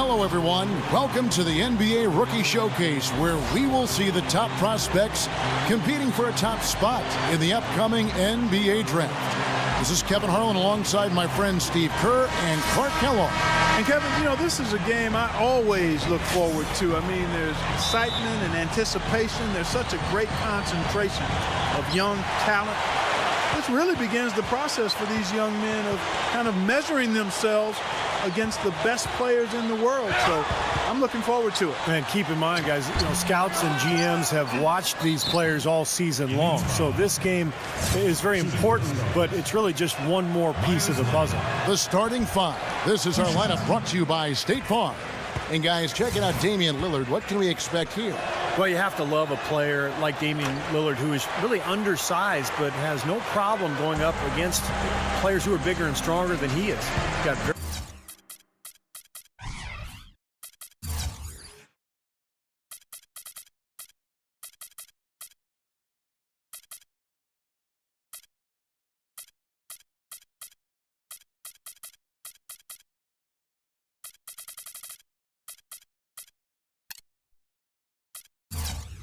Hello, everyone. Welcome to the NBA Rookie Showcase, where we will see the top prospects competing for a top spot in the upcoming NBA Draft. This is Kevin Harlan alongside my friend Steve Kerr and Clark Kellogg. And Kevin, you know, this is a game I always look forward to. I mean, there's excitement and anticipation. There's such a great concentration of young talent. This really begins the process for these young men of kind of measuring themselves against the best players in the world. So I'm looking forward to it. And keep in mind, guys, you know, scouts and GMs have watched these players all season long. So this game is very important, but it's really just one more piece of the puzzle. The starting five. This is our lineup brought to you by State Farm. And guys, checking out Damian Lillard. What can we expect here? Well, you have to love a player like Damian Lillard, who is really undersized but has no problem going up against players who are bigger and stronger than he is. He's got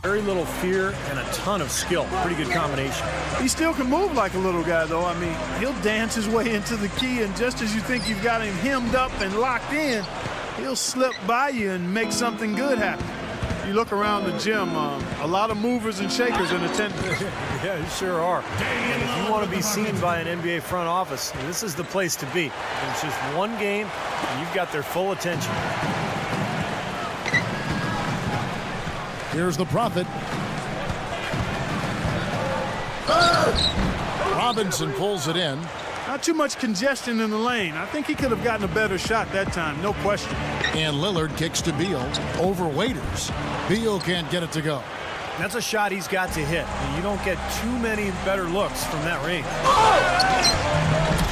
very little fear and a ton of skill. Pretty good combination. He still can move like a little guy, though. I mean, he'll dance his way into the key, and just as you think you've got him hemmed up and locked in, he'll slip by you and make something good happen. You look around the gym, a lot of movers and shakers in attendance. Yeah, you sure are. And if you want to be seen by an NBA front office, this is the place to be. It's just one game, and you've got their full attention. Here's the Prophet. Robinson pulls it in. Not too much congestion in the lane. I think he could have gotten a better shot that time, no question. And Lillard kicks to Beal over Waiters. Beal can't get it to go. That's a shot he's got to hit. You don't get too many better looks from that range.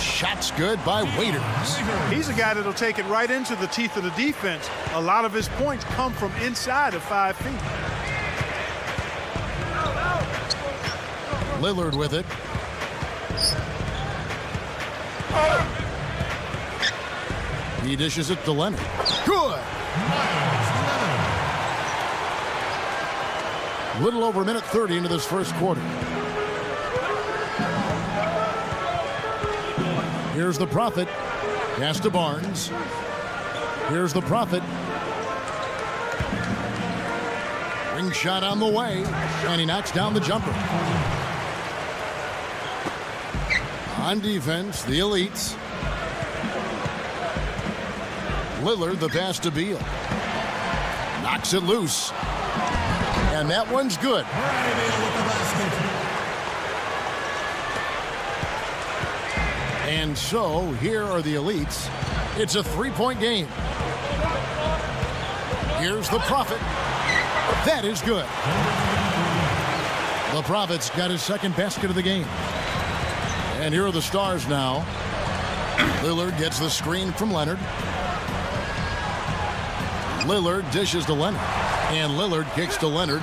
Shot's good by Waiters. He's a guy that'll take it right into the teeth of the defense. A lot of his points come from inside of 5 feet. Lillard with it. He dishes it to Leonard. Good. Little over a minute 30 into this first quarter. Here's the Prophet. Pass to Barnes. Here's the Prophet. Ring shot on the way, and he knocks down the jumper. On defense, the elites. Lillard, the pass to Beal. Knocks it loose. And that one's good. And so, here are the elites. It's a three-point game. Here's the Prophet. That is good. The Prophet's got his second basket of the game. And here are the stars now. Lillard gets the screen from Leonard. Lillard dishes to Leonard. And Lillard kicks to Leonard.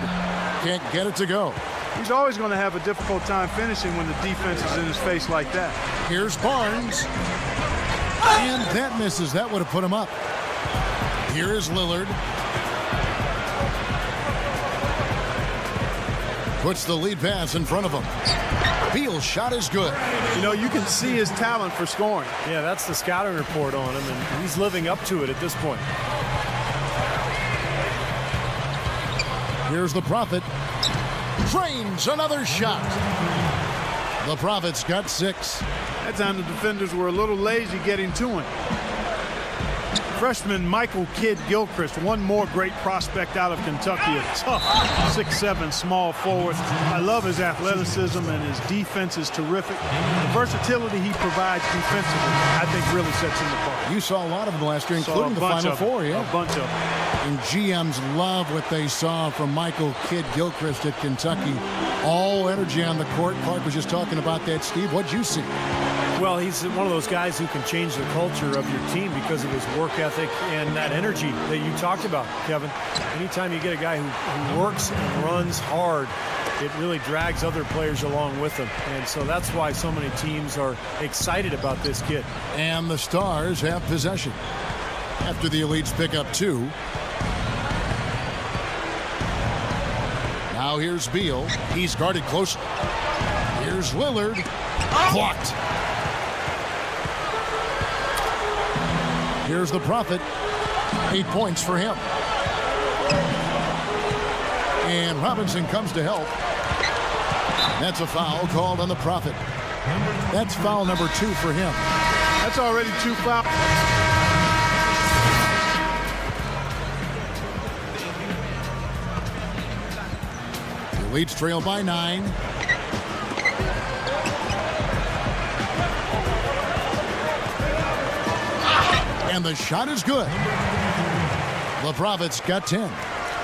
Can't get it to go. He's always going to have a difficult time finishing when the defense is in his face like that. Here's Barnes. And that misses. That would have put him up. Here is Lillard. Puts the lead pass in front of him. Beal's shot is good. You know, you can see his talent for scoring. Yeah, that's the scouting report on him, and he's living up to it at this point. Here's the Prophet. Trains another shot. The Prophet's got 6. That time the defenders were a little lazy getting to him. Freshman Michael Kidd-Gilchrist, one more great prospect out of Kentucky, a tough 6'7" small forward. I love his athleticism, and his defense is terrific. The versatility he provides defensively, I think, really sets him apart. You saw a lot of them last year, including the Final Four, yeah? A bunch of them. And GMs love what they saw from Michael Kidd-Gilchrist at Kentucky. All energy on the court. Clark was just talking about that, Steve. What'd you see? Well, he's one of those guys who can change the culture of your team because of his work ethic and that energy that you talked about, Kevin. Anytime you get a guy who works and runs hard, it really drags other players along with him. And so that's why so many teams are excited about this kid. And the Stars have possession. after the Elites pick up 2. Now here's Beal. He's guarded close. Here's Lillard. Blocked. Here's the Prophet. 8 points for him. And Robinson comes to help. That's a foul called on the Prophet. That's foul number 2 for him. That's already 2 fouls. The Elites trail by 9. And the shot is good. The Prophet's got 10.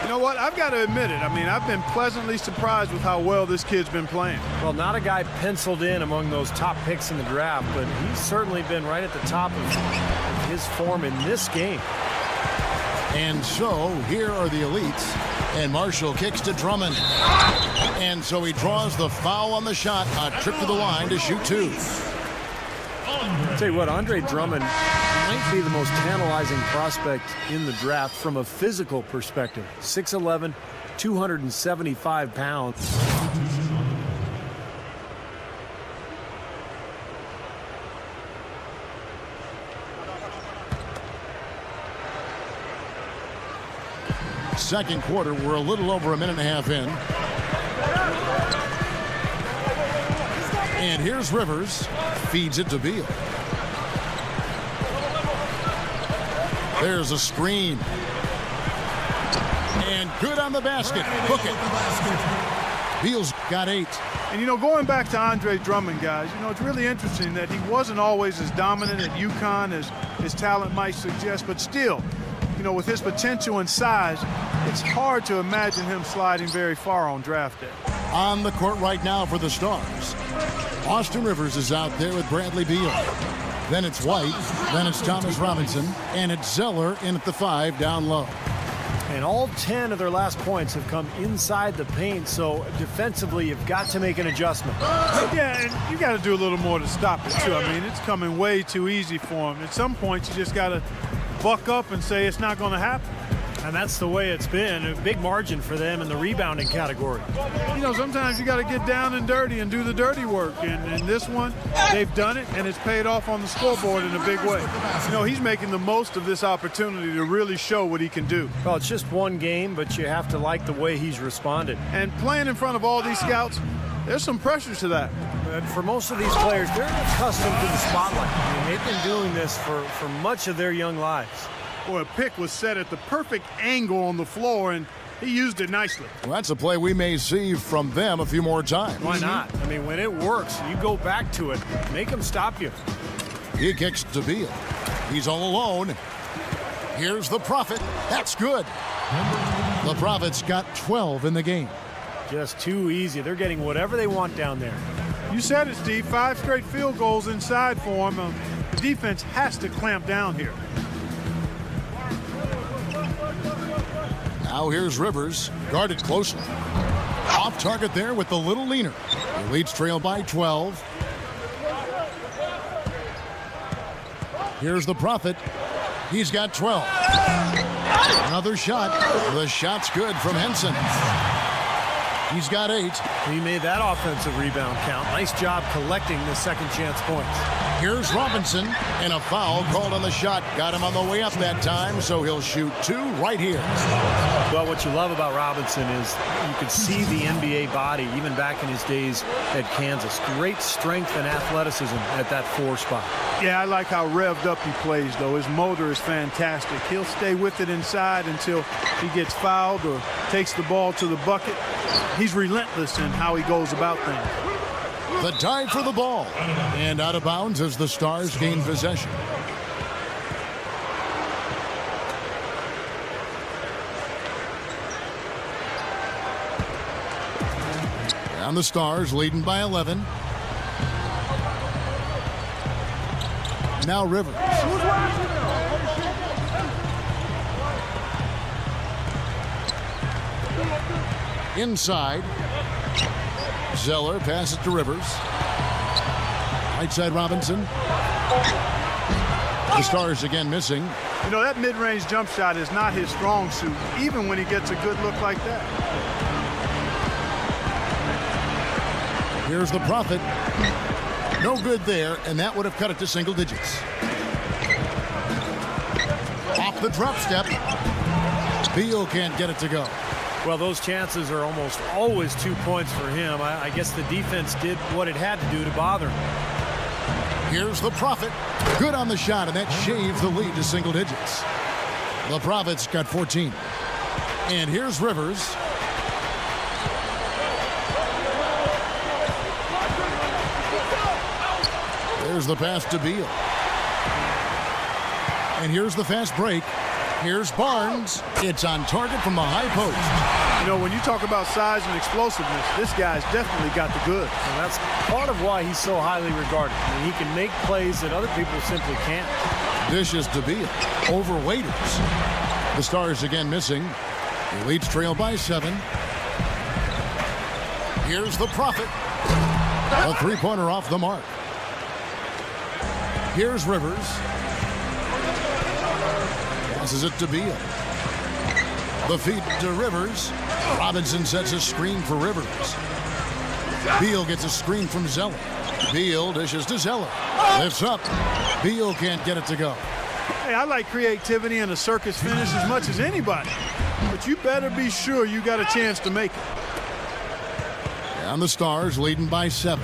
You know what? I've got to admit it. I mean, I've been pleasantly surprised with how well this kid's been playing. Well, not a guy penciled in among those top picks in the draft, but he's certainly been right at the top of his form in this game. And so here are the Elites. And Marshall kicks to Drummond. And so he draws the foul on the shot. A trip to the line to shoot 2. I'll tell you what, Andre Drummond might be the most tantalizing prospect in the draft from a physical perspective. 6'11", 275 pounds. Second quarter, we're a little over a minute and a half in. And here's Rivers. Feeds it to Beal. There's a screen. And good on the basket. Book it. Beal's got 8. And, you know, going back to Andre Drummond, guys, you know, it's really interesting that he wasn't always as dominant at UConn as his talent might suggest, but still, you know, with his potential and size, it's hard to imagine him sliding very far on draft day. On the court right now for the Stars. Austin Rivers is out there with Bradley Beal. Then it's White. Then it's Thomas Robinson. And it's Zeller in at the 5 down low. And all 10 of their last points have come inside the paint, so defensively you've got to make an adjustment. Yeah, and you got to do a little more to stop it, too. I mean, it's coming way too easy for him. At some point, you just got to buck up and say it's not going to happen. And that's the way it's been. A big margin for them in the rebounding category. You know, sometimes you got to get down and dirty and do the dirty work. And in this one, they've done it, and it's paid off on the scoreboard in a big way. You know, he's making the most of this opportunity to really show what he can do. Well, it's just one game, but you have to like the way he's responded. And playing in front of all these scouts, there's some pressure to that. But for most of these players, they're accustomed to the spotlight. I mean, they've been doing this for much of their young lives. Boy, a pick was set at the perfect angle on the floor, and he used it nicely. Well, that's a play we may see from them a few more times. Why not? I mean, when it works, you go back to it. Make them stop you. He kicks to Beal. He's all alone. Here's the Prophet. That's good. The Prophet's got 12 in the game. Just too easy. They're getting whatever they want down there. You said it, Steve. 5 straight field goals inside for him. The defense has to clamp down here. Now here's Rivers, guarded closely. Off target there with the little leaner. The Elites trail by 12. Here's the Prophet. He's got 12. Another shot. The shot's good from Henson. He's got 8. He made that offensive rebound count. Nice job collecting the second chance points. Here's Robinson, and a foul called on the shot. Got him on the way up that time, so he'll shoot 2 right here. Well, what you love about Robinson is you could see the NBA body even back in his days at Kansas. Great strength and athleticism at that 4 spot. Yeah, I like how revved up he plays, though. His motor is fantastic. He'll stay with it inside until he gets fouled or takes the ball to the bucket. He's relentless in how he goes about things. The dive for the ball. And out of bounds as the Stars gain possession. And the Stars leading by 11. Now Rivers. Inside. Zeller passes to Rivers. Right side Robinson. The Stars again missing. You know, that mid-range jump shot is not his strong suit, even when he gets a good look like that. Here's the Prophet. No good there, and that would have cut it to single digits. Off the drop step. Beal can't get it to go. Well, those chances are almost always 2 points for him. I guess the defense did what it had to do to bother him. Here's the Prophet. Good on the shot, and that shaves the lead to single digits. The Prophet's got 14. And here's Rivers. There's the pass to Beal. And here's the fast break. Here's Barnes. It's on target from the high post. You know, when you talk about size and explosiveness, this guy's definitely got the goods. And that's part of why he's so highly regarded. I mean, he can make plays that other people simply can't. Dishes to Beal. Over Waiters. The Stars again missing. The Elites trail by 7. Here's the Prophet. A three-pointer off the mark. Here's Rivers. Passes it to Beal. The feed to Rivers. Robinson sets a screen for Rivers. Beal gets a screen from Zeller. Beal dishes to Zeller. Lifts up. Beal can't get it to go. Hey, I like creativity and a circus finish as much as anybody. But you better be sure you got a chance to make it. And the Stars leading by 7.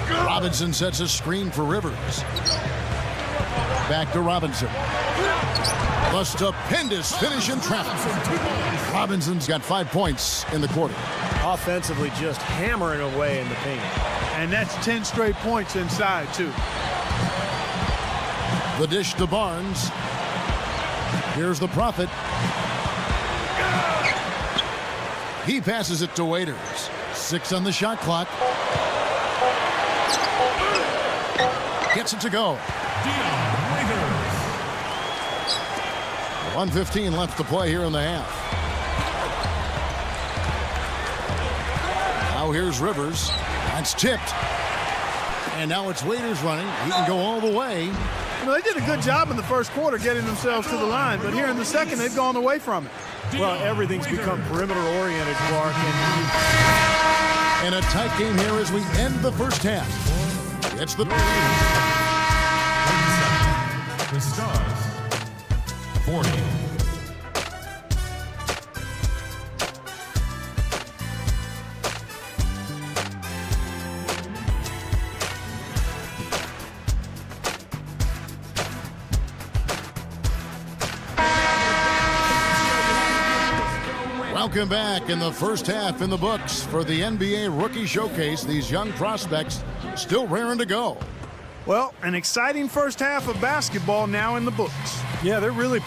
Robinson sets a screen for Rivers. Back to Robinson. The stupendous finish in traffic. Robinson's got 5 points in the quarter. Offensively, just hammering away in the paint. And that's 10 straight points inside, too. The dish to Barnes. Here's the Prophet. He passes it to Waiters. 6 on the shot clock. Gets it to go. 1:15 left to play here in the half. Now here's Rivers. That's tipped. And now it's Waiters running. He can go all the way. You know, they did a good job in the first quarter getting themselves to the line, but here in the second, they've gone away from it. Well, everything's become perimeter-oriented, Clark. And a tight game here as we end the first half. It's the Stars 40. Welcome back in the first half in the books for the NBA Rookie Showcase. These young prospects still raring to go. Well, an exciting first half of basketball now in the books. Yeah, they're really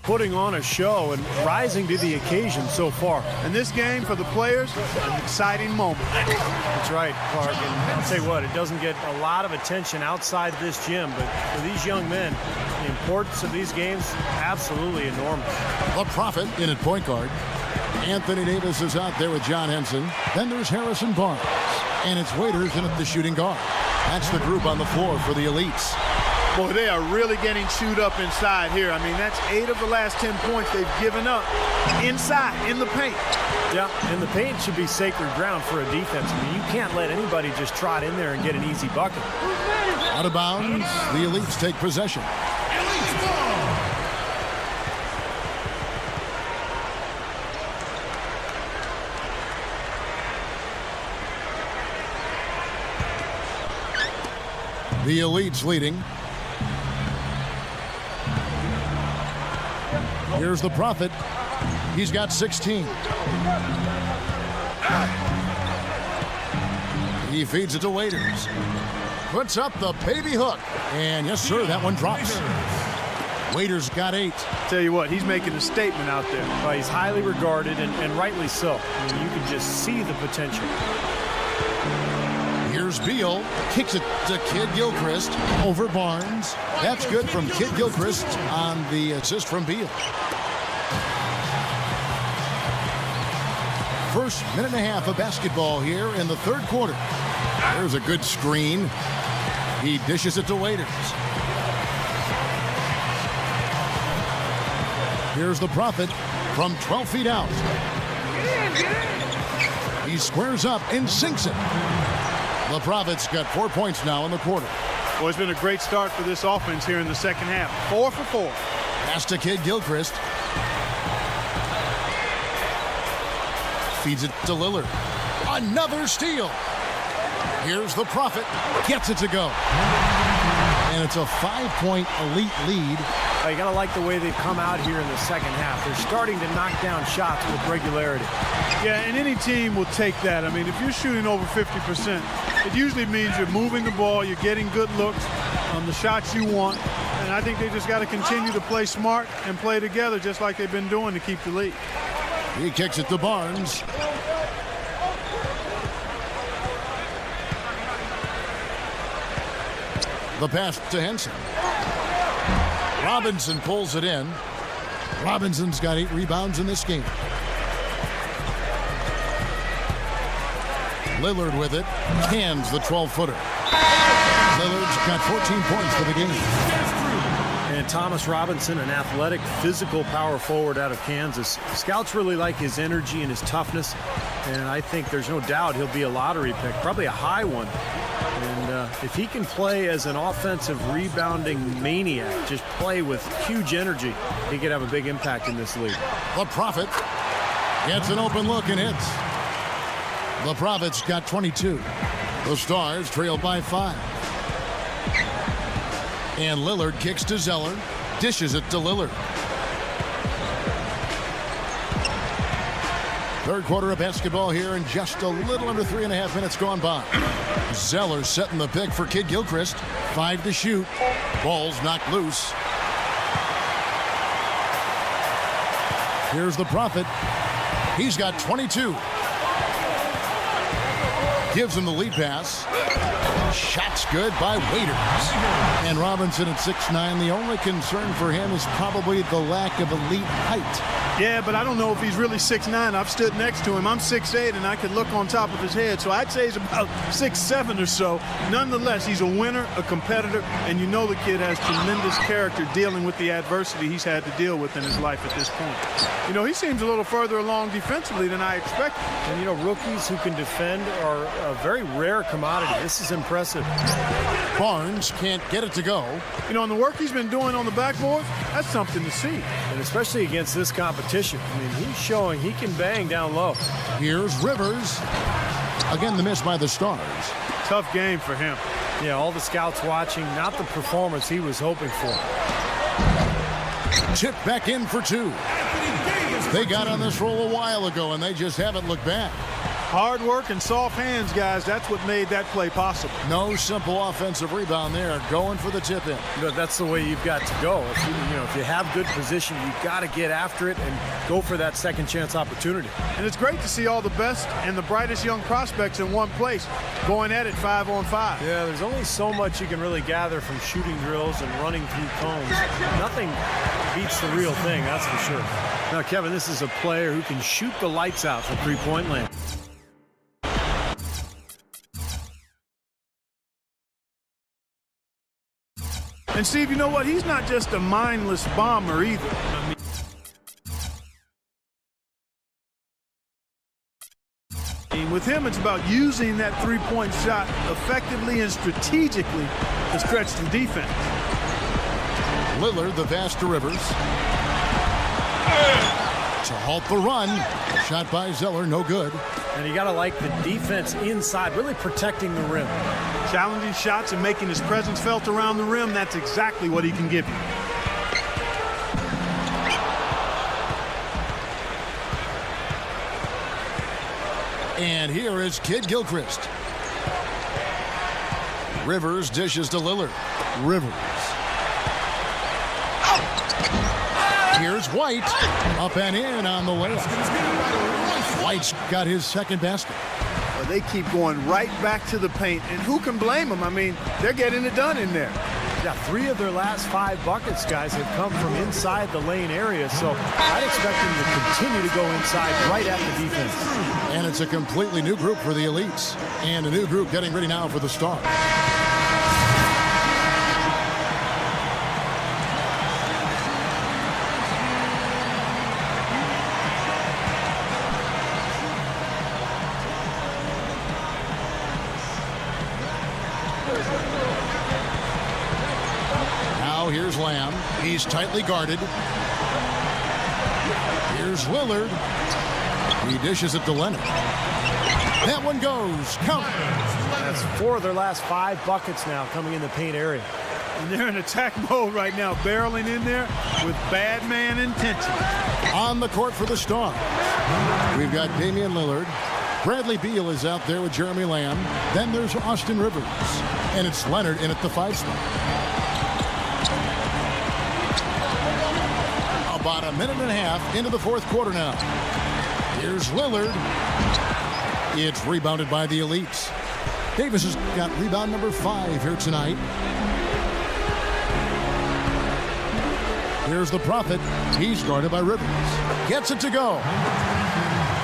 putting on a show and rising to the occasion so far. And this game for the players, an exciting moment. That's right, Clark. And I'll tell you what, it doesn't get a lot of attention outside this gym, but for these young men, the importance of these games, absolutely enormous. The Prophet in at point guard. Anthony Davis is out there with John Henson. Then there's Harrison Barnes. And it's Waiters in at the shooting guard. That's the group on the floor for the Elites. Boy, they are really getting chewed up inside here. I mean, that's 8 of the last 10 points they've given up inside, in the paint. Yeah, and the paint should be sacred ground for a defense. I mean, you can't let anybody just trot in there and get an easy bucket. Out of bounds, the Elites take possession. The Elites leading. Here's the Prophet. He's got 16. He feeds it to Waiters. Puts up the baby hook. And yes, sir, that one drops. Waiters got 8. Tell you what, he's making a statement out there. Well, he's highly regarded, and rightly so. I mean, you can just see the potential. Here's Beal, kicks it to Kid Gilchrist over Barnes. That's good from Kid Gilchrist on the assist from Beal. First minute and a half of basketball here in the third quarter. There's a good screen. He dishes it to Waiters. Here's the Prophet from 12 feet out. He squares up and sinks it. The Prophet's got 4 points now in the quarter. Well, it's been a great start for this offense here in the second half. 4 for 4. Pass to Kid Gilchrist. Feeds it to Lillard. Another steal. Here's the Prophet. Gets it to go. And it's a 5-point elite lead. You got to like the way they've come out here in the second half. They're starting to knock down shots with regularity. Yeah, and any team will take that. I mean, if you're shooting over 50%, it usually means you're moving the ball, you're getting good looks on the shots you want. And I think they just got to continue to play smart and play together just like they've been doing to keep the lead. He kicks it to Barnes. The pass to Henson. Robinson pulls it in. Robinson's got 8 rebounds in this game. Lillard with it. Cans the 12-footer. Lillard's got 14 points for the game. And Thomas Robinson, an athletic, physical power forward out of Kansas. Scouts really like his energy and his toughness. And I think there's no doubt he'll be a lottery pick, probably a high one. And if he can play as an offensive rebounding maniac, just play with huge energy, he could have a big impact in this league. The Prophet gets an open look and hits. The Prophet's got 22. The Stars trail by 5. And Lillard kicks to Zeller, dishes it to Lillard. Third quarter of basketball here, and just a little under 3.5 minutes gone by. Zeller setting the pick for Kid Gilchrist. 5 to shoot. Ball's knocked loose. Here's the Prophet. He's got 22. Gives him the lead pass. Shot's good by Waiters. And Robinson at 6'9". The only concern for him is probably the lack of elite height. Yeah, but I don't know if he's really 6'9". I've stood next to him. I'm 6'8", and I can look on top of his head. So I'd say he's about 6'7" or so. Nonetheless, he's a winner, a competitor, and you know the kid has tremendous character dealing with the adversity he's had to deal with in his life at this point. You know, he seems a little further along defensively than I expected. And, you know, rookies who can defend are a very rare commodity. This is impressive. Barnes can't get it to go. You know, and the work he's been doing on the backboard, that's something to see. And especially against this competition. I mean, he's showing he can bang down low. Here's Rivers. Again, the miss by the Stars. Tough game for him. Yeah, all the scouts watching, not the performance he was hoping for. Chip back in for 2. They got on this roll a while ago, and they just haven't looked back. Hard work and soft hands, guys. That's what made that play possible. No simple offensive rebound there. Going for the tip-in. But that's the way you've got to go. If you have good position, you've got to get after it and go for that second chance opportunity. And it's great to see all the best and the brightest young prospects in one place going at it 5-on-5. Yeah, there's only so much you can really gather from shooting drills and running through cones. Nothing beats the real thing, that's for sure. Now, Kevin, this is a player who can shoot the lights out from three-point land. And Steve, you know what? He's not just a mindless bomber either. With him, it's about using that three-point shot effectively and strategically to stretch the defense. Lillard, the pass to Rivers. To halt the run. Shot by Zeller, no good. And you got to like the defense inside, really protecting the rim. Challenging shots and making his presence felt around the rim, that's exactly what he can give you. And here is Kid Gilchrist. Rivers dishes to Lillard. Rivers. Here's White. Up and in on the layup. White's got his second basket. Well, they keep going right back to the paint, and who can blame them? I mean, they're getting it done in there. Yeah, 3 of their last 5 buckets, guys, have come from inside the lane area, so I'd expect them to continue to go inside right at the defense. And it's a completely new group for the elites, and a new group getting ready now for the Stars. go. Here's Lamb. He's tightly guarded. Here's Lillard. He dishes it to Leonard. That one goes. Count. That's 4 of their last 5 buckets now coming in the paint area. And they're in attack mode right now, barreling in there with bad man intention. On the court for the Stars, we've got Damian Lillard. Bradley Beal is out there with Jeremy Lamb. Then there's Austin Rivers. And it's Leonard in at the 5 spot. About a minute and a half into the 4th quarter now. Here's Lillard. It's rebounded by the Elites. Davis has got rebound number 5 here tonight. Here's the Prophet. He's guarded by Rivers. Gets it to go.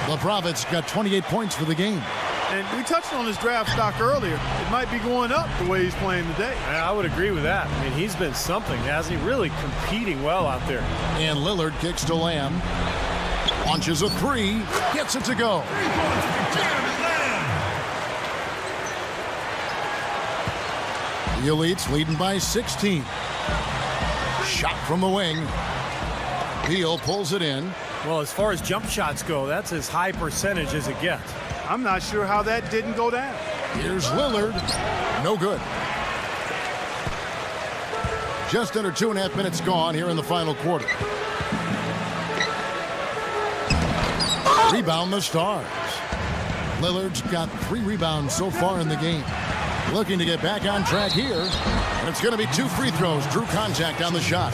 The Prophet's got 28 points for the game. And we touched on his draft stock earlier. It might be going up the way he's playing today. I would agree with that. I mean, he's been something, hasn't he? Really competing well out there. And Lillard kicks to Lamb. Launches a 3. Gets it to go. The Elites leading by 16. Shot from the wing. Beal pulls it in. Well, as far as jump shots go, that's as high percentage as it gets. I'm not sure how that didn't go down. Here's Lillard. No good. Just under 2.5 minutes gone here in the final quarter. Rebound the Stars. Lillard's got 3 rebounds so far in the game. Looking to get back on track here. And it's going to be 2 free throws. Drew contact on the shot.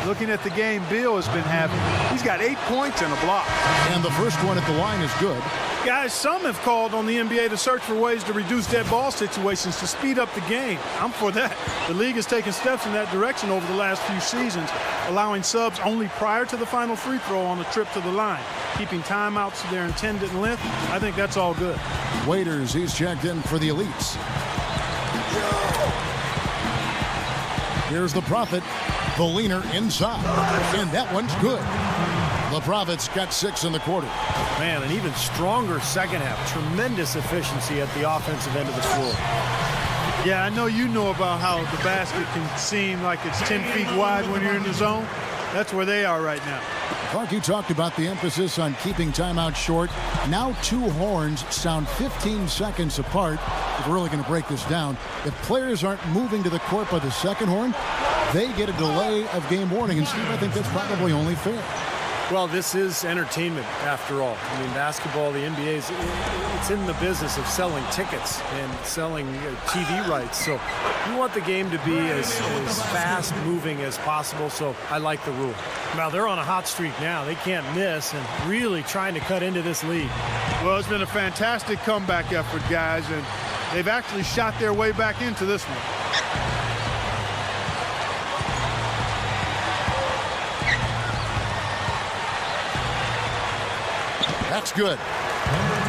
Looking at the game Beal has been having, he's got 8 points and a block. And the first one at the line is good. Guys, some have called on the NBA to search for ways to reduce dead ball situations to speed up the game. I'm for that. The league has taken steps in that direction over the last few seasons, allowing subs only prior to the final free throw on the trip to the line, keeping timeouts to their intended length. I think that's all good. Waiters, he's checked in for the Elites. Here's the Prophet. The leaner inside. And that one's good. The Prophet's got 6 in the quarter. Man, an even stronger second half. Tremendous efficiency at the offensive end of the floor. Yeah, I know you know about how the basket can seem like it's 10 feet wide when you're in the zone. That's where they are right now. Clark, you talked about the emphasis on keeping timeout short. Now 2 horns sound 15 seconds apart. If we're really going to break this down, if players aren't moving to the court by the second horn, they get a delay of game warning. And Steve, I think that's probably only fair. Well, this is entertainment after all. I mean, basketball, the NBA, it's in the business of selling tickets and selling TV rights. So you want the game to be as fast moving as possible. So I like the rule. Now they're on a hot streak now. They can't miss and really trying to cut into this lead. Well, it's been a fantastic comeback effort, guys, and they've actually shot their way back into this one. That's good.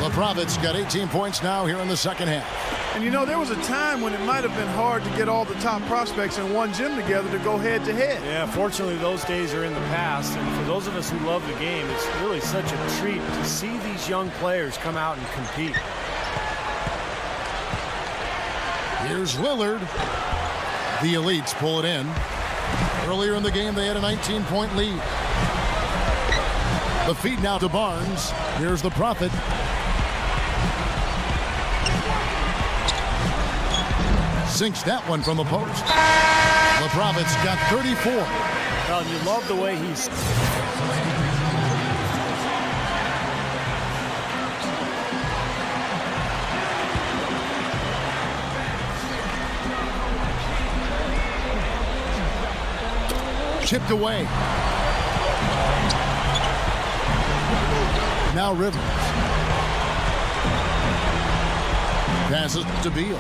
The Prophet's got 18 points now here in the second half. And you know, there was a time when it might have been hard to get all the top prospects in one gym together to go head to head. Yeah, fortunately those days are in the past, and for those of us who love the game, it's really such a treat to see these young players come out and compete. Here's Lillard. The Elites pull it in. Earlier in the game they had a 19-point lead. The feed now to Barnes. Here's the Prophet. Sinks that one from the post. The Prophet's got 34. Well, and you love the way he's... Chipped away. Now Rivers. Passes to Beal.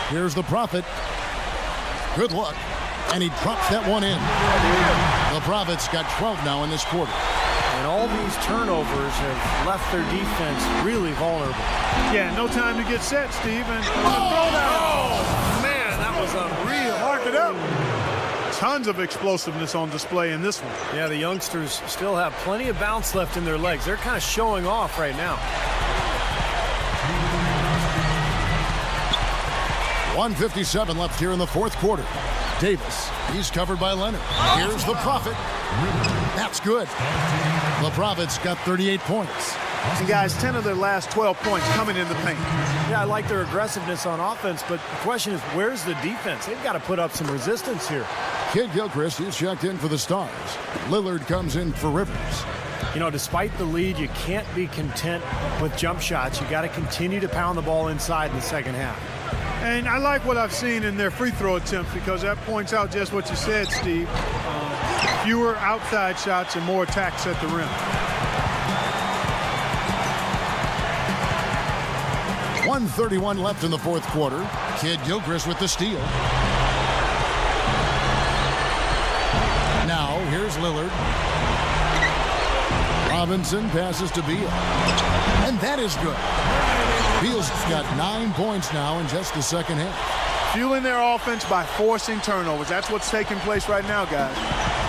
Here's the Prophet. Good luck. And he drops that one in. The Prophet's got 12 now in this quarter. And all these turnovers have left their defense really vulnerable. Yeah, no time to get set, Steve. And Oh, man, that was unreal. Mark it up. Tons of explosiveness on display in this one. Yeah, the youngsters still have plenty of bounce left in their legs. They're kind of showing off right now. 1:57 left here in the fourth quarter. Davis, he's covered by Leonard. Here's the Prophet. That's good. The Prophet's got 38 points. And guys, 10 of their last 12 points coming in the paint. Yeah, I like their aggressiveness on offense, but the question is, where's the defense? They've got to put up some resistance here. Kid Gilchrist, he's checked in for the Stars. Lillard comes in for Rivers. You know, despite the lead, you can't be content with jump shots. You got to continue to pound the ball inside in the second half. And I like what I've seen in their free throw attempts because that points out just what you said, Steve. Fewer outside shots and more attacks at the rim. 1:31 left in the fourth quarter. Kid Gilchrist with the steal. Now, here's Lillard. Robinson passes to Beal. And that is good. Beal's got 9 points now in just the second half. Fueling their offense by forcing turnovers. That's what's taking place right now, guys.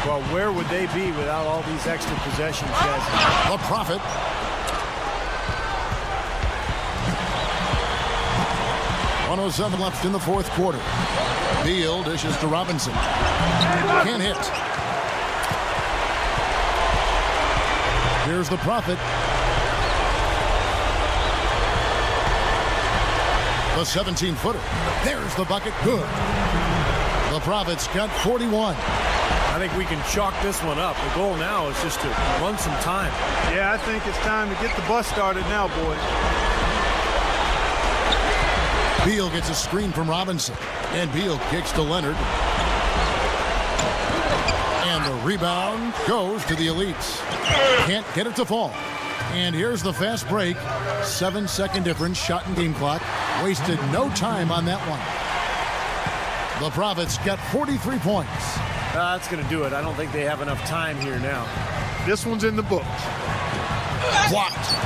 Well, where would they be without all these extra possessions, guys? The Prophet. .107 left in the fourth quarter. Beal dishes to Robinson. Can't hit. Here's the Prophet. The 17-footer. There's the bucket. Good. The Prophet's got 41. I think we can chalk this one up. The goal now is just to run some time. Yeah, I think it's time to get the bus started now, boys. Beal gets a screen from Robinson. And Beal kicks to Leonard. And the rebound goes to the Elites. Can't get it to fall. And here's the fast break. 7-second difference, shot and game clock. Wasted no time on that one. The Prophets got 43 points. That's going to do it. I don't think they have enough time here now. This one's in the books. Blocked.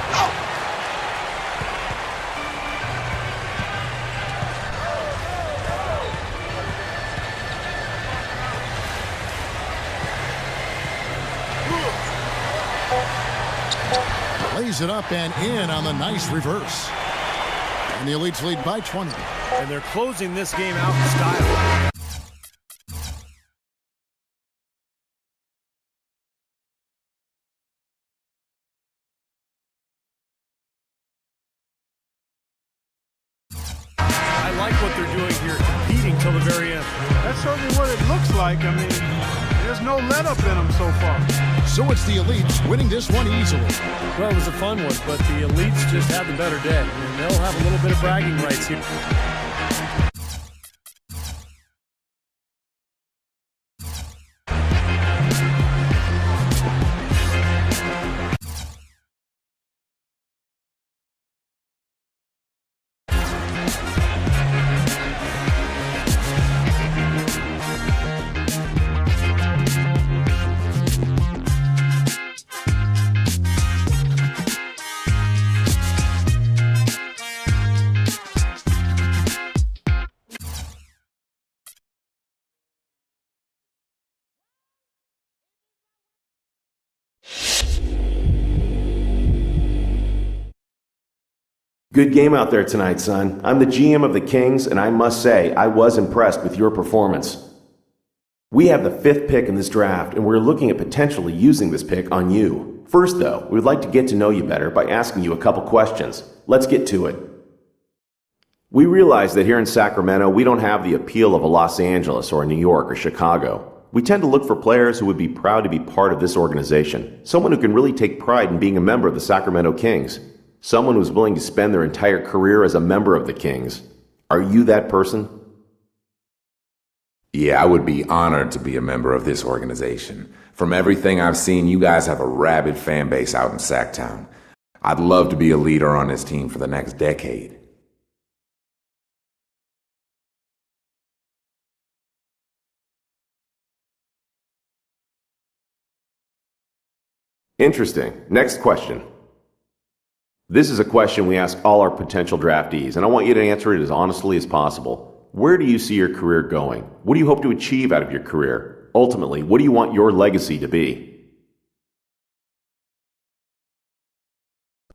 Lays it up and in on the nice reverse. And the Elites lead by 20. And they're closing this game out in style. I like what they're doing here, competing till the very end. That's certainly what it looks like. I mean, there's no let-up in them so far. So it's the Elites winning this one easily. Well, it was a fun one, but the Elites just had the better day. And they'll have a little bit of bragging rights here. Good game out there tonight, son. I'm the GM of the Kings, and I must say, I was impressed with your performance. We have the 5th pick in this draft, and we're looking at potentially using this pick on you. First, though, we'd like to get to know you better by asking you a couple questions. Let's get to it. We realize that here in Sacramento, we don't have the appeal of a Los Angeles or a New York or Chicago. We tend to look for players who would be proud to be part of this organization, someone who can really take pride in being a member of the Sacramento Kings. Someone who's willing to spend their entire career as a member of the Kings. Are you that person? Yeah, I would be honored to be a member of this organization. From everything I've seen, you guys have a rabid fan base out in Sacktown. I'd love to be a leader on this team for the next decade. Interesting. Next question. This is a question we ask all our potential draftees, and I want you to answer it as honestly as possible. Where do you see your career going? What do you hope to achieve out of your career? Ultimately, what do you want your legacy to be?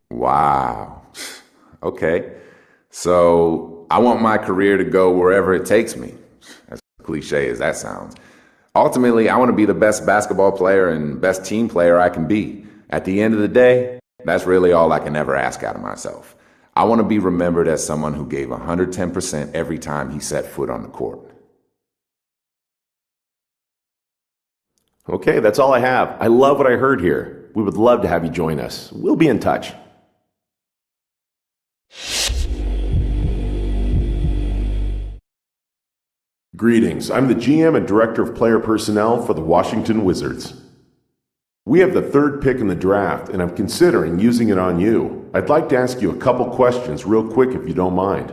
Wow. Okay. So, I want my career to go wherever it takes me, as cliche as that sounds. Ultimately, I want to be the best basketball player and best team player I can be. At the end of the day, that's really all I can ever ask out of myself. I want to be remembered as someone who gave 110% every time he set foot on the court. Okay, that's all I have. I love what I heard here. We would love to have you join us. We'll be in touch. Greetings. I'm the GM and Director of Player Personnel for the Washington Wizards. We have the third pick in the draft, and I'm considering using it on you. I'd like to ask you a couple questions real quick if you don't mind.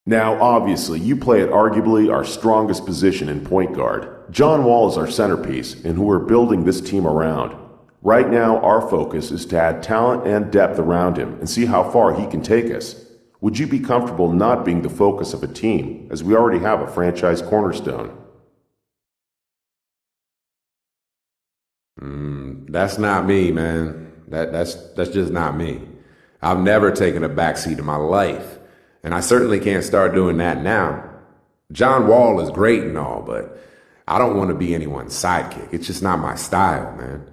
Now, obviously, you play at arguably our strongest position in point guard. John Wall is our centerpiece, and who we're building this team around. Right now, our focus is to add talent and depth around him and see how far he can take us. Would you be comfortable not being the focus of a team, as we already have a franchise cornerstone? That's not me, man. That's just not me. I've never taken a backseat in my life, and I certainly can't start doing that now. John Wall is great and all, but I don't want to be anyone's sidekick. It's just not my style, man.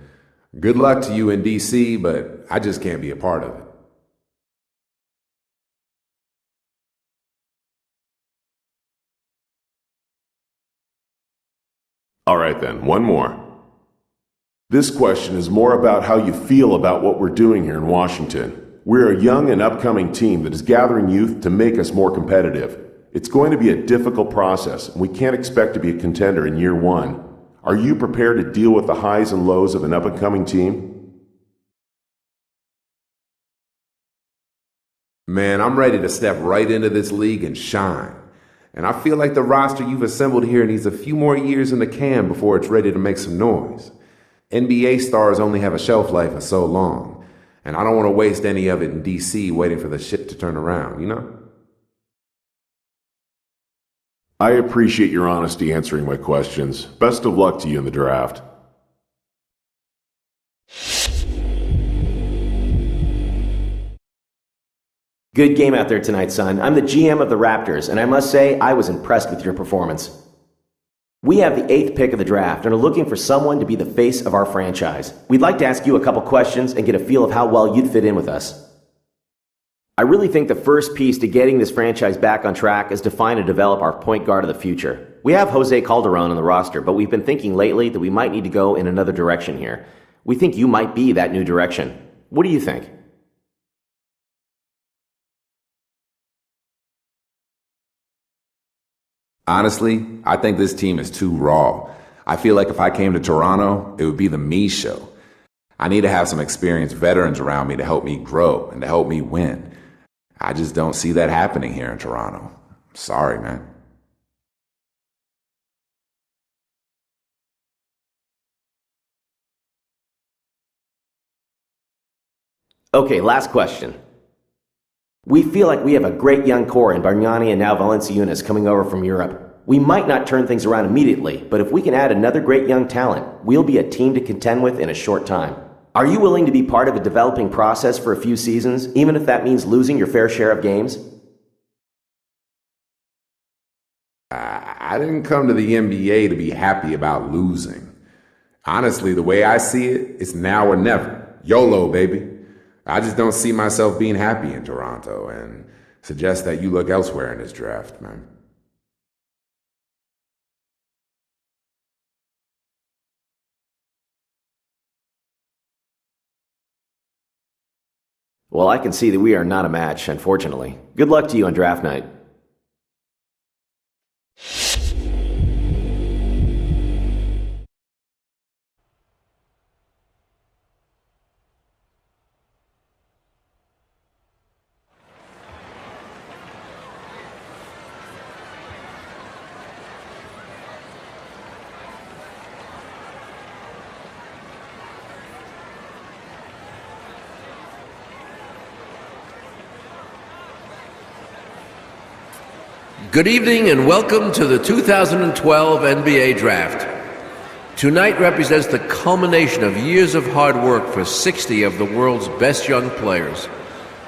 Good luck to you in D.C., but I just can't be a part of it. All right then, one more. This question is more about how you feel about what we're doing here in Washington. We're a young and upcoming team that is gathering youth to make us more competitive. It's going to be a difficult process, and we can't expect to be a contender in year one. Are you prepared to deal with the highs and lows of an up-and-coming team? Man, I'm ready to step right into this league and shine. And I feel like the roster you've assembled here needs a few more years in the can before it's ready to make some noise. NBA stars only have a shelf life of so long, and I don't want to waste any of it in DC waiting for the shit to turn around, you know? I appreciate your honesty answering my questions. Best of luck to you in the draft. Good game out there tonight, son. I'm the GM of the Raptors, and I must say I was impressed with your performance. We have the 8th pick of the draft and are looking for someone to be the face of our franchise. We'd like to ask you a couple questions and get a feel of how well you'd fit in with us. I really think the first piece to getting this franchise back on track is to find and develop our point guard of the future. We have Jose Calderon on the roster, but we've been thinking lately that we might need to go in another direction here. We think you might be that new direction. What do you think? Honestly, I think this team is too raw. I feel like if I came to Toronto, it would be the me show. I need to have some experienced veterans around me to help me grow and to help me win. I just don't see that happening here in Toronto. Sorry, man. Okay, last question. We feel like we have a great young core in Bargnani and now Valanciunas coming over from Europe. We might not turn things around immediately, but if we can add another great young talent, we'll be a team to contend with in a short time. Are you willing to be part of a developing process for a few seasons, even if that means losing your fair share of games? I didn't come to the NBA to be happy about losing. Honestly, the way I see it, it's now or never. YOLO, baby. I just don't see myself being happy in Toronto and suggest that you look elsewhere in this draft, man. Well, I can see that we are not a match, unfortunately. Good luck to you on draft night. Good evening and welcome to the 2012 NBA Draft. Tonight represents the culmination of years of hard work for 60 of the world's best young players.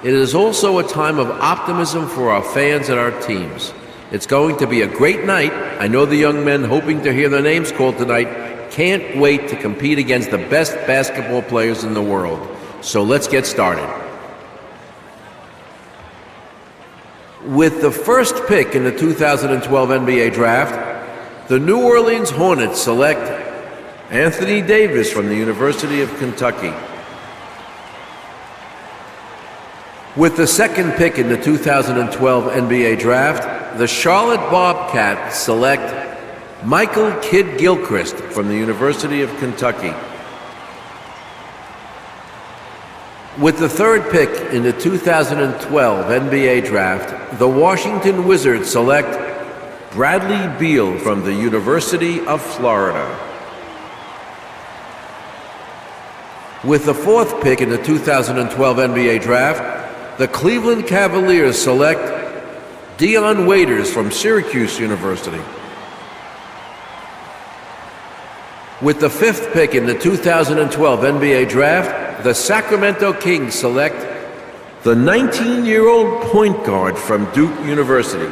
It is also a time of optimism for our fans and our teams. It's going to be a great night. I know the young men hoping to hear their names called tonight can't wait to compete against the best basketball players in the world. So let's get started. With the first pick in the 2012 NBA Draft, the New Orleans Hornets select Anthony Davis from the University of Kentucky. With the second pick in the 2012 NBA Draft, the Charlotte Bobcats select Michael Kidd Gilchrist from the University of Kentucky. With the third pick in the 2012 NBA Draft, the Washington Wizards select Bradley Beal from the University of Florida. With the fourth pick in the 2012 NBA Draft, the Cleveland Cavaliers select Dion Waiters from Syracuse University. With the fifth pick in the 2012 NBA Draft, the Sacramento Kings select the 19-year-old point guard from Duke University.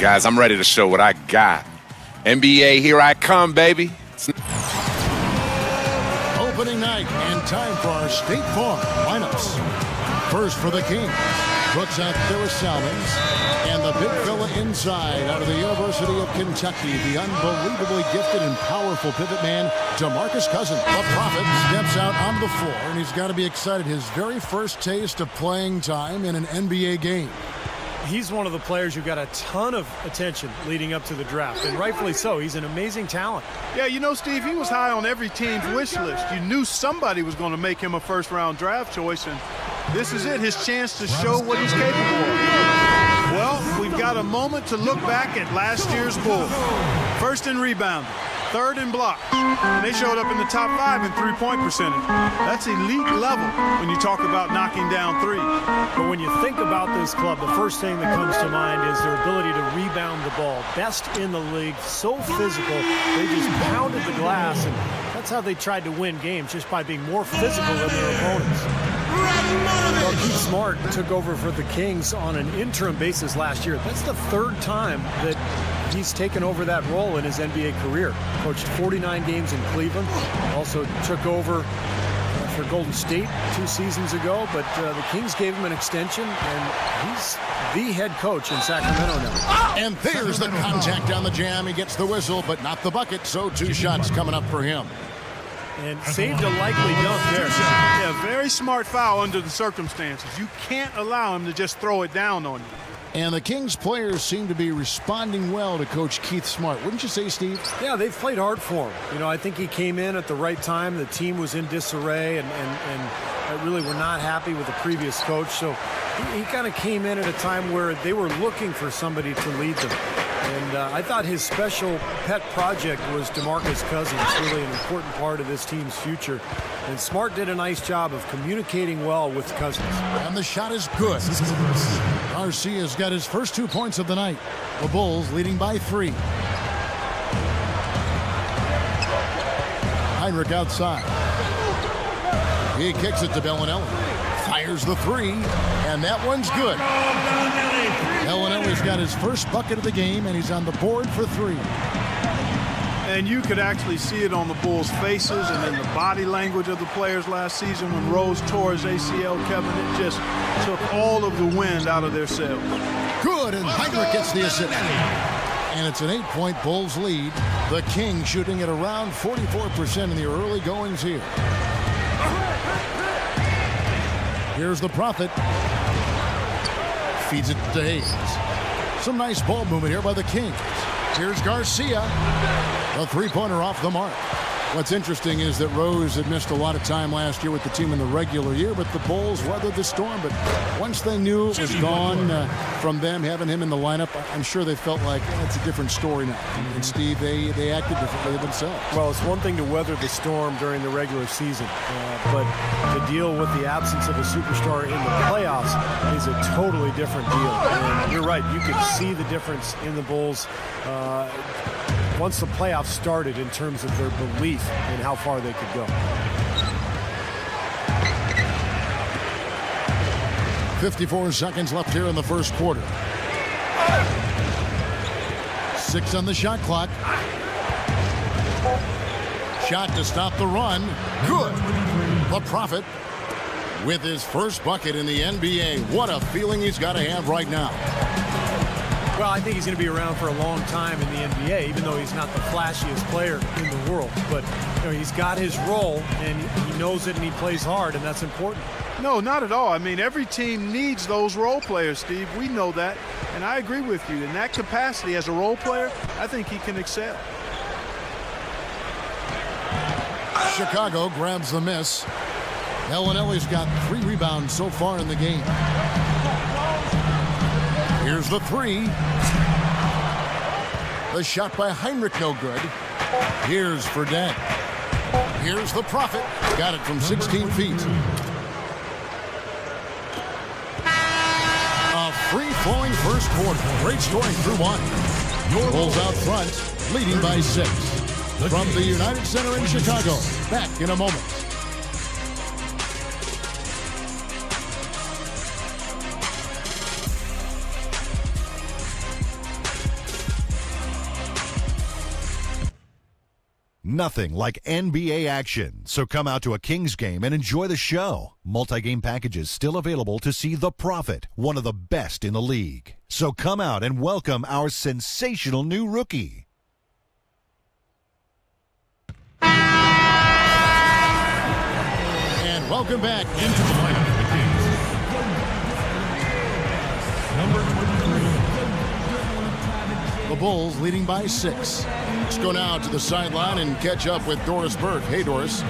Guys, I'm ready to show what I got. NBA, here I come, baby. Opening night and time for our State Farm lineups. First for the Kings, Brooks out there with Salmons, and the big fella inside out of the University of Kentucky, the unbelievably gifted and powerful pivot man, DeMarcus Cousins. The Prophet steps out onto the floor, and he's got to be excited. His very first taste of playing time in an NBA game. He's one of the players who got a ton of attention leading up to the draft, and rightfully so. He's an amazing talent. Yeah, you know, Steve, he was high on every team's wish list. You knew somebody was going to make him a first-round draft choice, and this is it, his chance to show what he's capable of. Well, we've got a moment to look back at last year's Bulls. First in rebounding, third in blocks, and they showed up in the top 5 in three-point percentage. That's elite level when you talk about knocking down threes. But when you think about this club, the first thing that comes to mind is their ability to rebound the ball. Best in the league, so physical. They just pounded the glass, and that's how they tried to win games, just by being more physical than their opponents. Well, Keith Smart took over for the Kings on an interim basis last year. That's the third time that he's taken over that role in his NBA career. Coached 49 games in Cleveland. Also took over for Golden State 2 seasons ago, but the Kings gave him an extension, and he's the head coach in Sacramento now. And there's the contact on the jam. He gets the whistle, but not the bucket, so 2 shots coming up for him. And saved a likely dunk there. Yeah, very smart foul under the circumstances. You can't allow him to just throw it down on you. And the Kings players seem to be responding well to Coach Keith Smart. Wouldn't you say, Steve? Yeah, they've played hard for him. You know, I think he came in at the right time. The team was in disarray and really were not happy with the previous coach. So he kind of came in at a time where they were looking for somebody to lead them. And I thought his special pet project was DeMarcus Cousins, really an important part of this team's future. And Smart did a nice job of communicating well with Cousins. And the shot is good. Garcia's got his first 2 points of the night. The Bulls leading by 3. Heinrich outside. He kicks it to Bellinelli. Fires the 3, and that one's good. Bellinelli's got his first bucket of the game, and he's on the board for 3. And you could actually see it on the Bulls' faces and in the body language of the players last season when Rose tore his ACL, Kevin. It just took all of the wind out of their sails. Good, and Heinrich gets the assist. And it's an 8-point Bulls lead. The Kings shooting at around 44% in the early goings here. Here's the Prophet. Feeds it to Hayes. Some nice ball movement here by the Kings. Here's Garcia. A 3-pointer off the mark. What's interesting is that Rose had missed a lot of time last year with the team in the regular year, but the Bulls weathered the storm. But once they knew it was gone from them, having him in the lineup, I'm sure they felt like it's a different story now. And Steve, they acted differently themselves. Well, it's one thing to weather the storm during the regular season, but to deal with the absence of a superstar in the playoffs is a totally different deal. And you're right, you could see the difference in the Bulls once the playoffs started in terms of their belief in how far they could go. 54 seconds left here in the first quarter. 6 on the shot clock. Shot to stop the run. Good. The Prophet with his first bucket in the NBA. What a feeling he's got to have right now. Well, I think he's going to be around for a long time in the NBA, even though he's not the flashiest player in the world. But you know, he's got his role, and he knows it, and he plays hard, and that's important. No, not at all. I mean, every team needs those role players, Steve. We know that, and I agree with you. In that capacity as a role player, I think he can excel. Chicago grabs the miss. Bellinelli's got 3 rebounds so far in the game. Here's the 3. The shot by Heinrich, no good. Here's Ferdinand. Here's the Prophet. Got it from 16 feet. A free-flowing first quarter. Great scoring through 1. Bulls out front, leading by 6. From the United Center in Chicago. Back in a moment. Nothing like NBA action, so come out to a Kings game and enjoy the show. Multi-game packages still available to see The Prophet, one of the best in the league. So come out and welcome our sensational new rookie. And welcome back into the lineup of the Kings. Number 23. The Bulls leading by 6. Let's go now to the sideline and catch up with Doris Burke. Hey, Doris.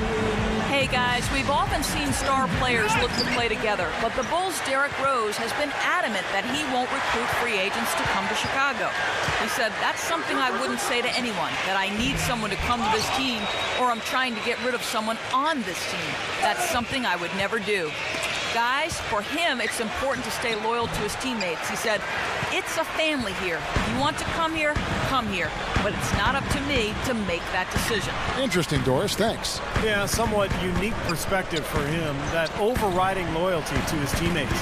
Hey, guys. We've often seen star players look to play together, but the Bulls' Derrick Rose has been adamant that he won't recruit free agents to come to Chicago. He said, that's something I wouldn't say to anyone, that I need someone to come to this team or I'm trying to get rid of someone on this team. That's something I would never do. Guys, for him, it's important to stay loyal to his teammates. He said, it's a family here. If you want to come here, but it's not up to me to make that decision. Interesting, Doris. Thanks. Yeah, somewhat unique perspective for him, that overriding loyalty to his teammates.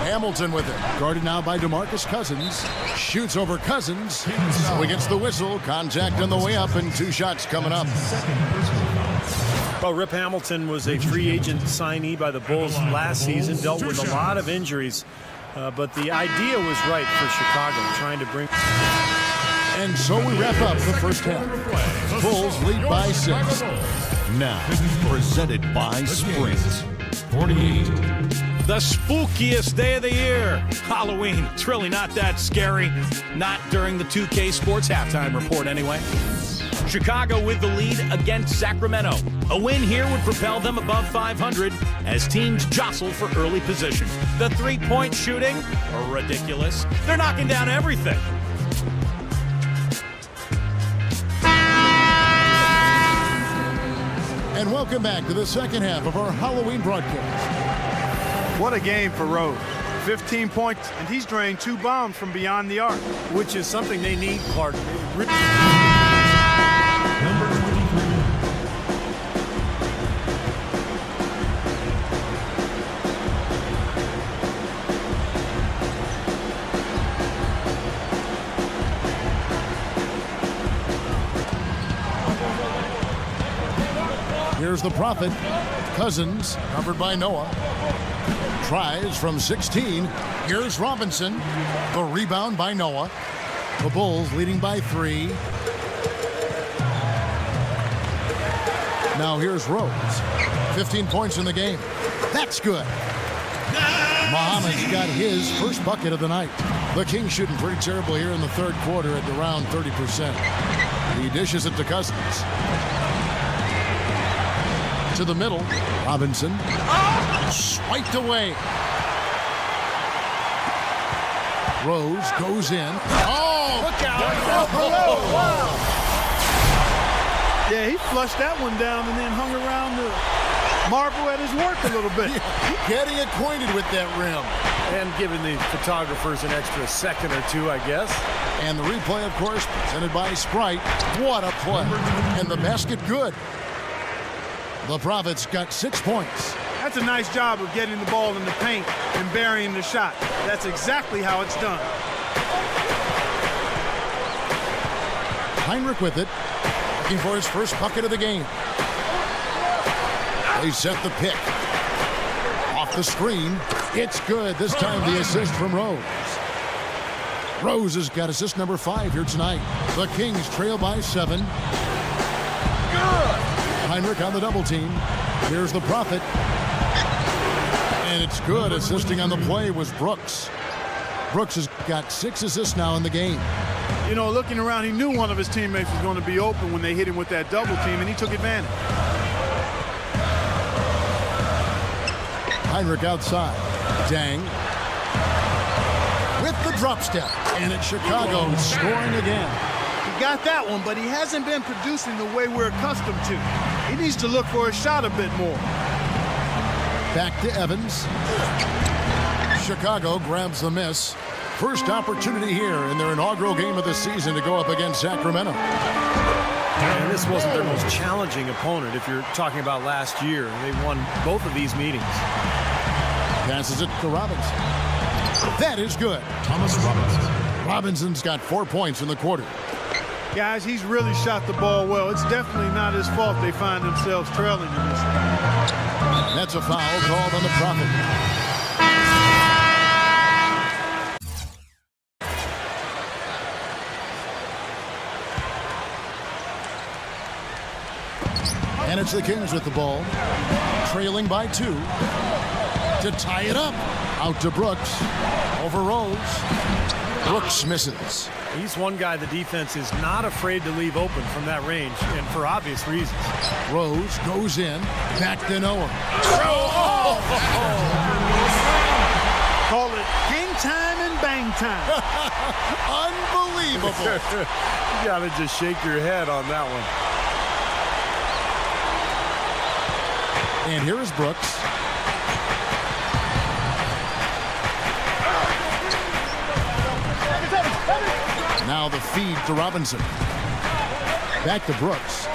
Hamilton with it. Guarded now by DeMarcus Cousins. Shoots over Cousins. So he gets the whistle. Contact on the way up and 2 shots coming up. Well, Rip Hamilton was a free agent signee by the Bulls last season, dealt with a lot of injuries, but the idea was right for Chicago, trying to bring... And so we wrap up the first half. Bulls lead by 6. Now, presented by Sprint. 48. The spookiest day of the year, Halloween. It's really not that scary. Not during the 2K Sports halftime report, anyway. Chicago with the lead against Sacramento. A win here would propel them above 500 as teams jostle for early position. The three-point shooting, ridiculous. They're knocking down everything. And welcome back to the second half of our Halloween broadcast. What a game for Rose. 15 points, and he's drained 2 bombs from beyond the arc. Which is something they need, Clark. Number 23. Here's the Prophet. Cousins, covered by Noah. Tries from 16. Here's Robinson. The rebound by Noah. The Bulls leading by 3. Now here's Rose. 15 points in the game. That's good. Muhammad's got his first bucket of the night. The Kings shooting pretty terrible here in the third quarter at around 30%. He dishes it to Cousins. To the middle. Robinson. Swiped away. Rose goes in. Oh! Look out! Wow. Yeah, he flushed that one down and then hung around to marvel at his work a little bit. Getting acquainted with that rim. And giving the photographers an extra second or 2, I guess. And the replay, of course, presented by Sprite. What a play. And the basket good. The Prophet's got 6 points. That's a nice job of getting the ball in the paint and burying the shot. That's exactly how it's done. Heinrich with it. Looking for his first bucket of the game. They set the pick. Off the screen. It's good. This time the assist from Rose. Rose has got assist number 5 here tonight. The Kings trail by 7. Good. Heinrich on the double team. Here's the Prophet. And it's good. Assisting on the play was Brooks. Brooks has got 6 assists now in the game. You know, looking around, he knew one of his teammates was going to be open when they hit him with that double team, and he took advantage. Heinrich outside. Dang. With the drop step. And it's Chicago scoring again. He got that one, but he hasn't been producing the way we're accustomed to. He needs to look for a shot a bit more. Back to Evans. Chicago grabs the miss. First opportunity here in their inaugural game of the season to go up against Sacramento. And this wasn't their most challenging opponent if you're talking about last year. They won both of these meetings. Passes it to Robinson. That is good. Thomas Robinson. Robinson's got 4 points in the quarter. Guys, he's really shot the ball well. It's definitely not his fault they find themselves trailing in this one. That's a foul called on the Prophet. And it's the Kings with the ball, trailing by 2 to tie it up. Out to Brooks, over Rose. Brooks misses. He's one guy the defense is not afraid to leave open from that range, and for obvious reasons. Rose goes in, back to Noah. Call it king time and bang time. Unbelievable. You gotta just shake your head on that one. And here is Brooks. Now the feed to Robinson. Back to Brooks.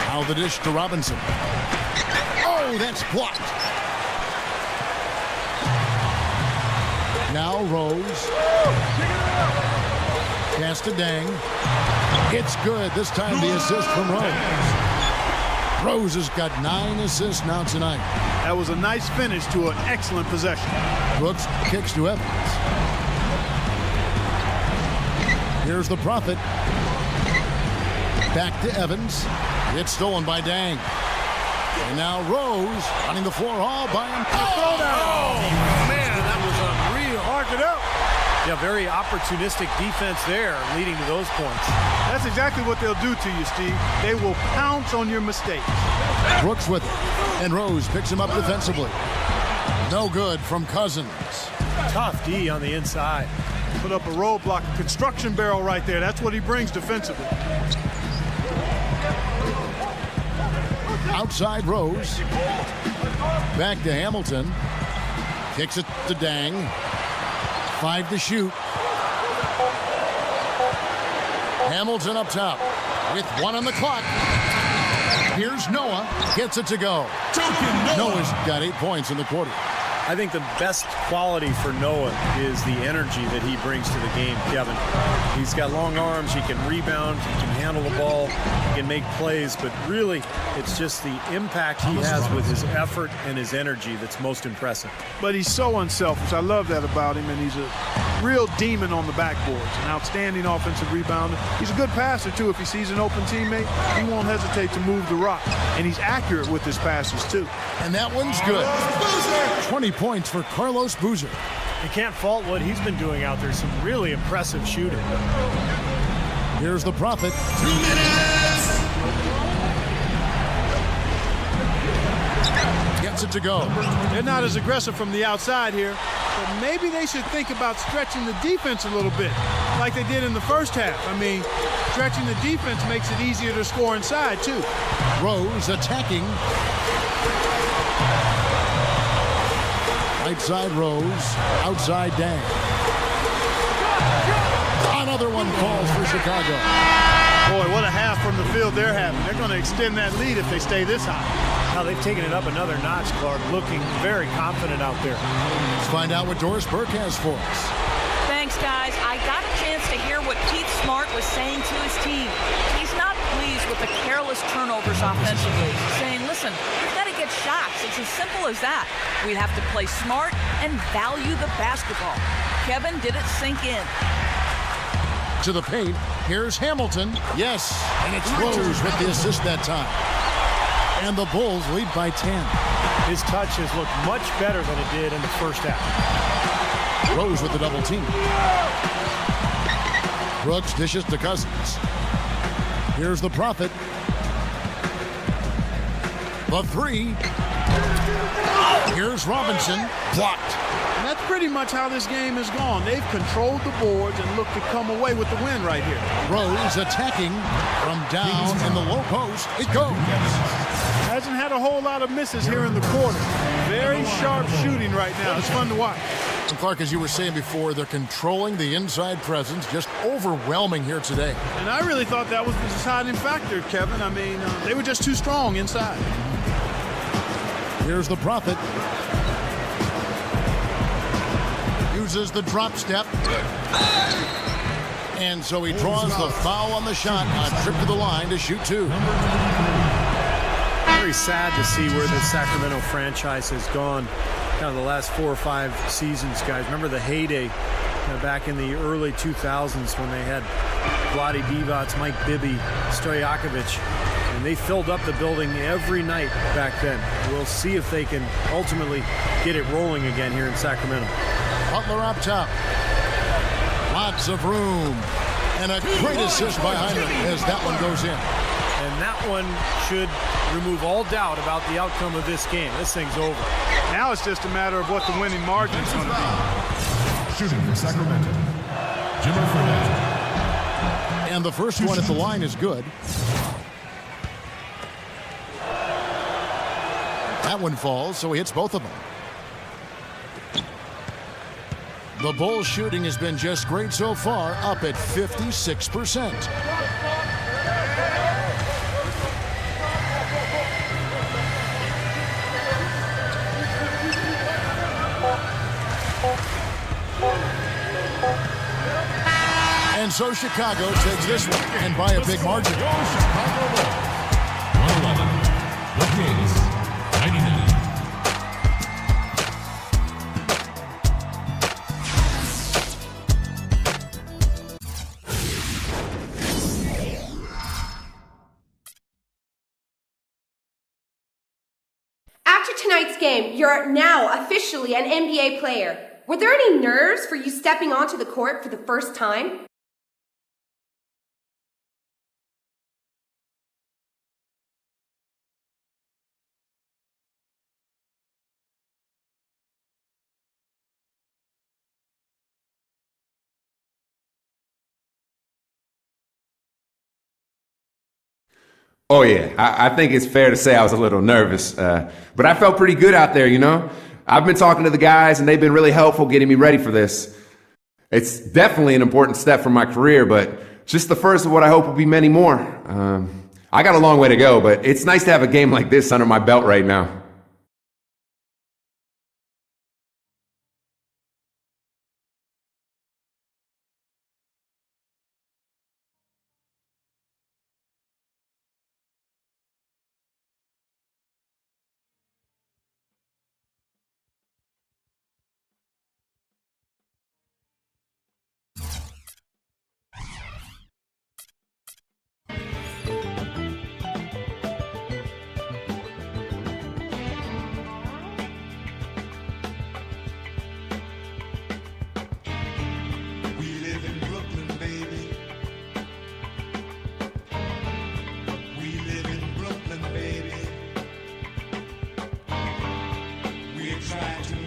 Now the dish to Robinson. Oh, that's blocked. Now Rose. Pass to Dang. It's good. This time the assist from Rose. Rose has got 9 assists now tonight. That was a nice finish to an excellent possession. Brooks kicks to Evans. Here's the Prophet. Back to Evans. It's stolen by Dang. And now Rose running the floor all by himself. Oh, man, that was unreal. Mark it up. Yeah, very opportunistic defense there, leading to those points. That's exactly what they'll do to you, Steve. They will pounce on your mistakes. Brooks with it. And Rose picks him up defensively. No good from Cousins. Tough D on the inside. Put up a roadblock, a construction barrel right there. That's what he brings defensively. Outside Rose. Back to Hamilton. Kicks it to Dang. 5 to shoot. Hamilton up top with 1 on the clock. Here's Noah. Gets it to go. Noah's got 8 points in the quarter. I think the best quality for Noah is the energy that he brings to the game, Kevin. He's got long arms, he can rebound, he can handle the ball, he can make plays, but really it's just the impact he has with his effort and his energy that's most impressive. But he's so unselfish. I love that about him, and he's a real demon on the backboards. An outstanding offensive rebounder. He's a good passer, too. If he sees an open teammate, he won't hesitate to move the rock. And he's accurate with his passes, too. And that one's good. 20 points for Carlos Boozer. You can't fault what he's been doing out there. Some really impressive shooting. Here's the Prophet. 2 minutes. Gets it to go. They're not as aggressive from the outside here, but maybe they should think about stretching the defense a little bit, like they did in the first half. I mean, stretching the defense makes it easier to score inside, too. Rose attacking. Right side Rose, outside Dang. Another one falls for Chicago. Boy, what a half from the field they're having. They're going to extend that lead if they stay this high. Now they've taken it up another notch, Clark, looking very confident out there. Let's find out what Doris Burke has for us. Thanks, guys. I got a chance to hear what Keith Smart was saying to his team. He's not pleased with the careless turnovers offensively. He's saying, listen, we've got to get shots. It's as simple as that. We have to play smart and value the basketball. Kevin, did it sink in? To the paint, here's Hamilton. Yes, and it's Rose with the assist that time. And the Bulls lead by 10. His touch has looked much better than it did in the first half. Rose with the double team. Brooks dishes to Cousins. Here's the Prophet. The 3. Here's Robinson. Blocked. And that's pretty much how this game has gone. They've controlled the boards and looked to come away with the win right here. Rose attacking from down in the low post. It goes. Hasn't had a whole lot of misses here in the quarter. Very sharp shooting right now. It's fun to watch. And Clark, as you were saying before, they're controlling the inside presence, just overwhelming here today. And I really thought that was the deciding factor, Kevin. I mean, they were just too strong inside. Here's the Prophet. Uses the drop step. And so he draws the foul on the shot on a trip to the line to shoot 2. Very sad to see where the Sacramento franchise has gone kind of the last 4 or 5 seasons, guys. Remember the heyday back in the early 2000s when they had Vlade Divac, Mike Bibby, Stojakovic, and they filled up the building every night back then. We'll see if they can ultimately get it rolling again here in Sacramento. Butler up top. Lots of room. And a great assist by Heinrich as that one goes in. And that one should remove all doubt about the outcome of this game. This thing's over. Now it's just a matter of what the winning margin is going to be. Shooting for Sacramento, Jimmer Fredette. And the first one at the line is good. That one falls, so he hits both of them. The Bulls' shooting has been just great so far, up at 56%. And so Chicago takes this one, and by a big margin. Chicago Bulls. 111. The Kings. 99. After tonight's game, you're now officially an NBA player. Were there any nerves for you stepping onto the court for the first time? Oh, yeah. I think it's fair to say I was a little nervous, but I felt pretty good out there, you know? I've been talking to the guys, and they've been really helpful getting me ready for this. It's definitely an important step for my career, but just the first of what I hope will be many more. I got a long way to go, but it's nice to have a game like this under my belt right now. Try to